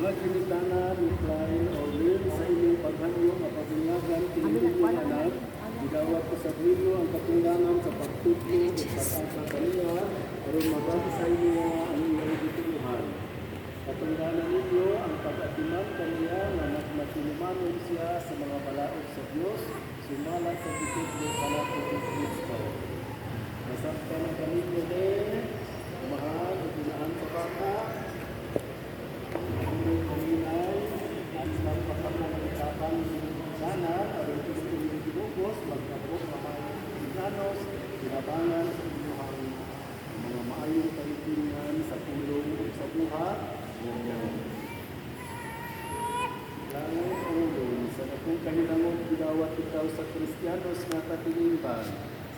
Mga kinitana, reply, or will sa inyong paghanyo mapabunyagan kinikinig anak, gidawat ko sa brilyo ang katungdangan sa pagtutlo o pag-asa kaniya, aron mabasa niya ang iyong gituluhan. Katungdanan ninyo ang pag-atiman kaniya na nagmatinumanon siya sa mga balaod sa Diyos, sumalat sa dikit ng kalato ng Kristo. Nasaktan ang kaninyo din, mahal at pinaan sa bata, sana aron gusto yung ginugos, magkabot na mga Kristiyanos, sinabangan sa inyong mga maayong kalitingan sa tulong o sa buhat. Langit o ulong, sa nakong kanilangon gidawat ikaw sa Kristiyanos nga katilingban.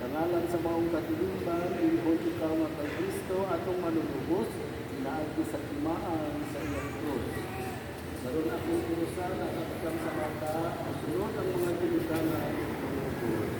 Sa ngalan sa maong katilingban, ilihod ikaw nga kay Kristo atong manunubos, sinaagi sa timaan sa iyang krus. Naroon akong pinusan at nakakam sa mata, sunod ang mga kinitanan ng Panginoon.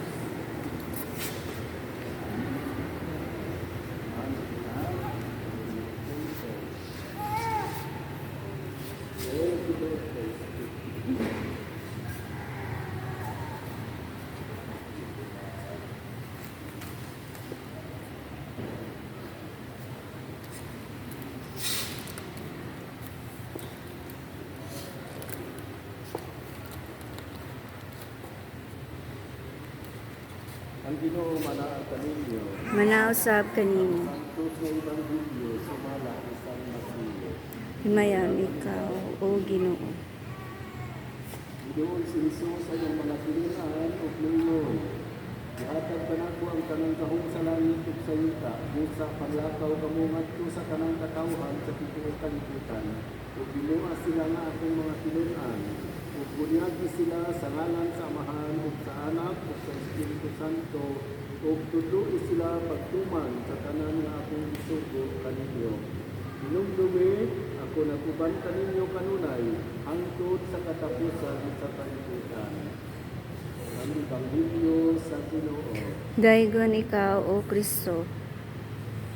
Ang Ginoo manaag kaninyo. Manausab kanino. Santos nga Ebanghelyo sumala ni San Mateo. Himayang ikaw, O Ginoo. Doon si Jesus sa iyong mga pilihan o ngayon. Ihatag ka nako ang kanang kahong sa langit ug sa yuta. Sa panglakaw kamungat ko sa kanang katawhan sa tituo kalibutan. Ug binuha sila nga akong mga pilihan. Ug bunyagi sila sa ngalan sa Amahan ug sa Anak ug sa Espiritu Santo. Ug tudloi sila pagtuman sa tanan nga akong isugo kaninyo. Hinumdumi, ako naguban kaninyo kanunay, hangtod sa katapusan sa kalibutan. Ang Ebanghelyo sa Ginoo. Daygon ikaw, O Kristo.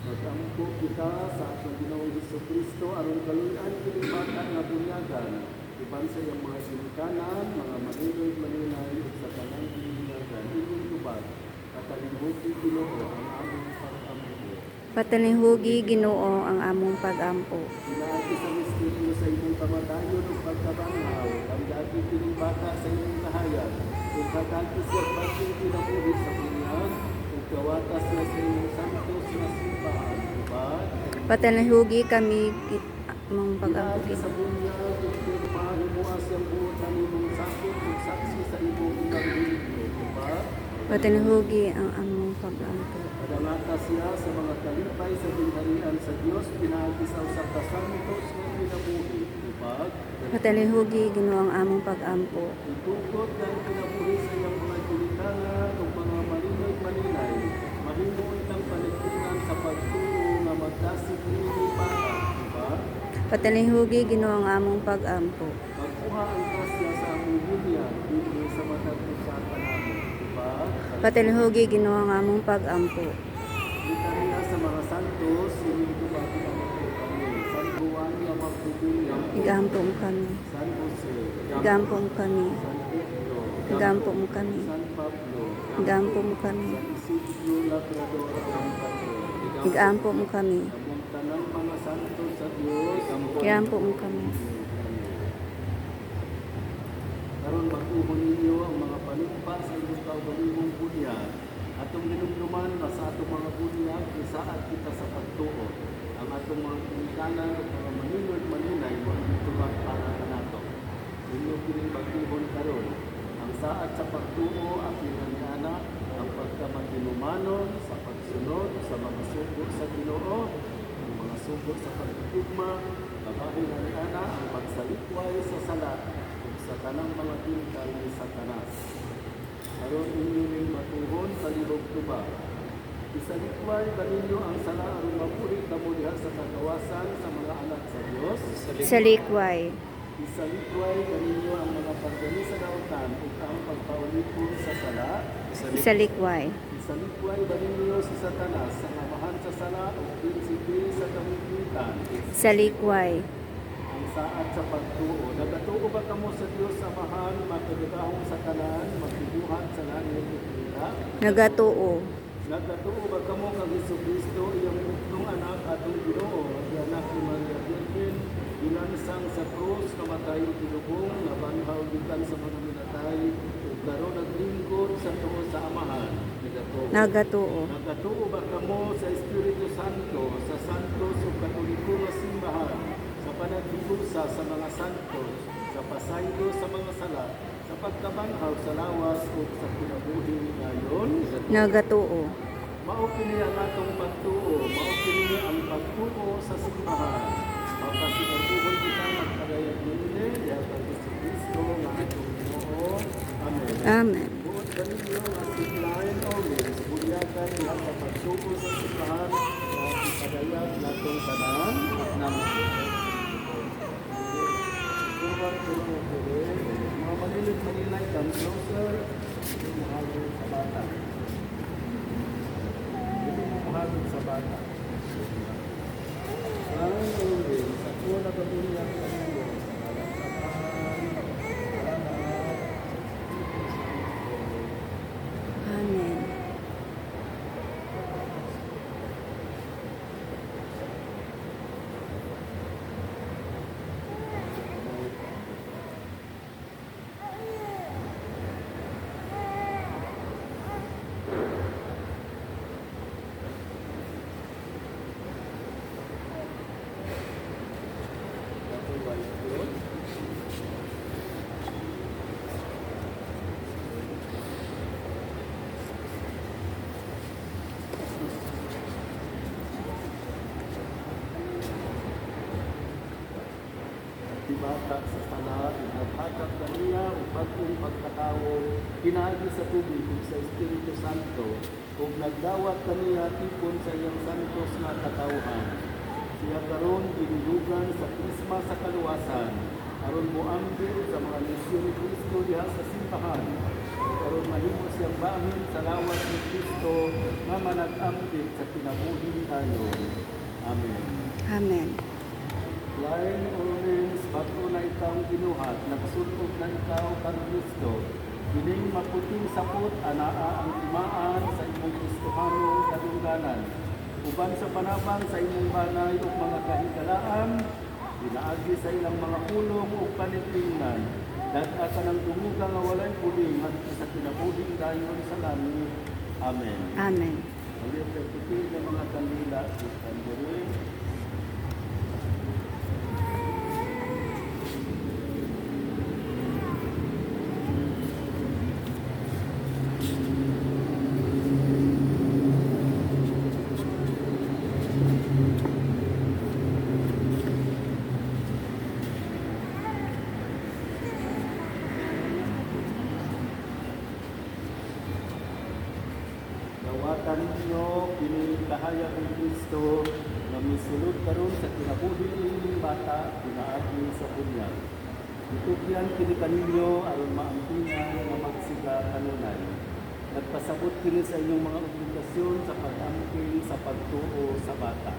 Magampo kita sa atong Ginoong Hesukristo aron kaluyan kining bata nga bunyagan. Iban sa iyang mga sinikanan, mga maninod-maninay ug sa tanang bunyagan. Inyong tubag, katalinghugi Ginoo ang among pag-ampo. Patanihugi Ginoo ang among pag-ampo. Pinaagi sa misteryo sa imong kamatayon ug pagkabanhaw, damdagi kining bata sa imong kahayan, ug kadagi siya pagking kinabuhi sa bunyan, ug gawatas siya sa imong santos nga simbahan, diba? Patanihugi kami among pag-ampo. Pinaagi sa bunyan, ug pinahimuas siyang buot ang imong sakit ug saksi sa imong Ebanghelyo, diba? Patanihugi ang among pag-ampo. Padangata siya sa mga kalipay sa ginharian sa Dios, pinaagi sa usap ka santos nga kinabuhi, diba? Patanihugi Ginoo ang among pag-ampo. Itugod ng kinabuhi sa iyang mga kilitanan o mga malinay-malinay, mahimo itang paligtinan sa pagtuo nga magdasig niini bata, diba? Patanihugi Ginoo ang among pag-ampo. Magkuha ang grasya sa among buhian, dito sa matag usapan namin, diba? Patanihugi Ginoo ang among pag-ampo. Litanya sa mga santos, inyong tubagi ang mga kami. San Juan nga magpupulyan, Igampo mo kami. San Jose, Igampo mo kami. San Pedro, Igampo mo kami. San Pablo, Igampo mo kami. San Isidro Labrador ang Patro, Igampo mo kami. among tanang mga santos sa Diyos, Igampo mo kami. karon magtuhon ninyo ang mga panumpa sa inyong kaugalingong bunyag. Atong ginumduman na sa atong mga bunyag, isaat kita sa pagtuo. Ang atong mga pinikanan at mga maninod-maninay, mga itulak para ka nato. Inyo kining magtuhon karon. Ang saat sa pagtuo, ang pinaniana, ang pagkamatinumanon, sa pagsunod, sa mga sugo sa Ginoo, ang mga sugo sa pagtutugma, babahin ang ana, ang pagsalikway sa sala, sa tanang mga tingkal ni Satanas. Aron inyo ring matuhon sa libog tuba. Isalikway ba ninyo ang sala aron mabuhi kamo diha sa kagawasan sa mga anak sa Dios? Sa likway. Isalikway ba ninyo ang mga pagdali sa dautan ug ang pagpaulipon sa sala? Sa likway. Isalikway ba ninyo si Satanas sa amahan sa sala ug prinsipe sa kamungkitan? Sa likway. Ang saat sa pagtuo. Nagatuo ba kamo sa Dios Amahan, magkadagahong sa tanan, magbibuhat sa langit ug lupa? Nagatuo. Nagatuo ba kamo kang Jesucristo, iyang buktong anak atong Ginoo, ang anak ni Maria Virgen, ginansang sa krus, namatay ug gilubong, nabanhaw gikan sa mga minatay, ug karon naglingkod sa tuo sa Amahan. Nagatuo. Nagatuo. Nagatuo ba kamo sa Espiritu Santo, sa santos ug katoliko nga simbahan, sa panagbibusa sa mga santos, sa pasaylo sa mga sala, sa pagkabanhaw sa lawas ug sa kinabuhi ngayon? Nagatuo. Mao kini ang atong pagtuo, mao kini ang pagtuo sa simbahan. Mapasinabuhon kita magkadayag nini, diha kay Jesucristo nga atong Ginoo. Amen. Amen. Buot kaninyo nga siglain o mes, bulyakan diha sa pagtuo sa simbahan nga ikadayag natong tanan at naman. Mga malilit-malilay, come closer. Hindi mo hagod sa bata. Hindi mo hagod sa bata. Ang ulit, sa kuna kabulihan ka mo, sa Amen. bata sa sala, naghatag kaniya o bagong pagkatao, pinagi sa tubig ug sa Espiritu Santo, ug nagdawat kaniya tipon sa iyang santos nga katawhan. Siya karon ginudugan sa krisma sa kaluwasan, aron moambil sa mga misyon ni Kristo diha sa simbahan. Karon mahimo siyang bahin sa lawas ni Kristo nga manag-ambit sa kinabuhi tayo. Amen. Amen. Lain ornens, bago na ikaw ginuhat, nagsulog na ikaw kang Kristo. Kining maputing sapot, anaa ang timaan sa imong Kristohanong kadungganan. Uban sa panabang sa imong banay o mga kahikalaan, pinaagi sa ilang mga pulong o panitingnan. Dagka ka ng dumuga nga walay puling, hanggang sa kinabuhing dayon sa langit. Amen. Amen. Ulit ang puti ng mga kandila, kandirin. Dawatan ninyo, pinilahayag ni Kristo, na misulod karon sa kinabuhi inyong bata, pinaagi sa bunyag. Itugyan kini kaninyo aron maampingan nga magsiga kanunay. Nagpasabot kini sa inyong mga obligasyon sa pag-amping sa pagtuo sa bata.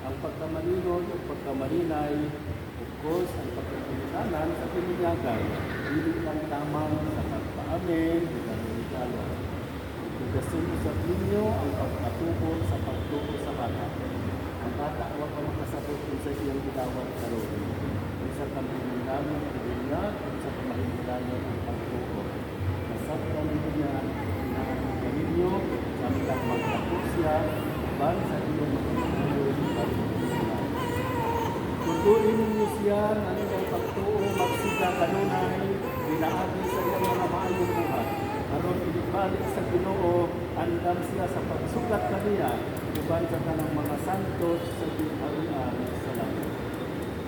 Ang pagkamalinon o pagkamalinay, of course, ang pagkakulitanan sa pininyagan, hindi lang tamang sa pagpaamin, regalo. Obligasyon sa ninyo ang pagkatubot sa pagtuo sa bata. Ang bata huwag ka makasabot kung sa iyang gidawat karon. Kung sa kampinindanon ang binyag, kung sa kamahindanon ang pagtuo. Masabtan niya, inaanong ka ninyo, sa milang magtapos siya, ban sa inyong mga pagtuo sa pagtuo. Tutuin ninyo siya na inyong pagtuo, magsiga kanunay, binaagi sa iyong mga maayong buhat. Aron ibalik sa Ginoo, andam siya sa pagsukat kaniya, uban sa kanang mga santos sa ginharian sa langit.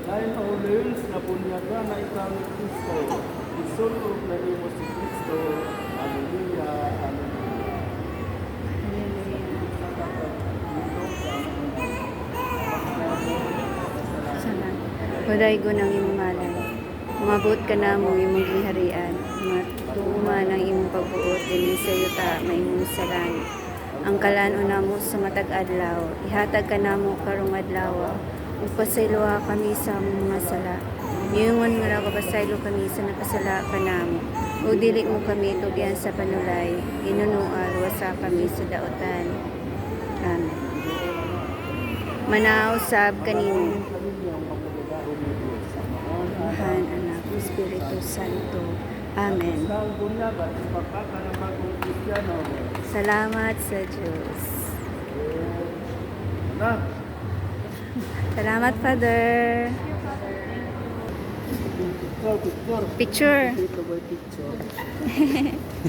Lain orleans na punyaga na ikaw ni Kristo, isulog na nimo si Kristo. Alleluia, alleluia. Sana. Huday ko ng imong ngalan. Umabot ka na mo imong giharian. Matuuma ng imong pagbuot dinhi sa yuta maimong sa langit. Ang kalan-o namo sa matag adlaw, ihatag ka namo karong adlaw. Upasayloa kami sa among mga sala. Ingon nga nakapasaylo kami sa nakasala kanamo. O dili mo kami tugyan sa panulay. Inunual wasa kami sa daotan. Amen. Manaw sab kanimo. Tuhan, Anak, Espiritu Santo. Amen. Ang bunyag at ipagkaka ng bagong Kristiyano. Salamat sa Diyos. Anak, Salamat, Father. picture. Picture. Ito ba picture?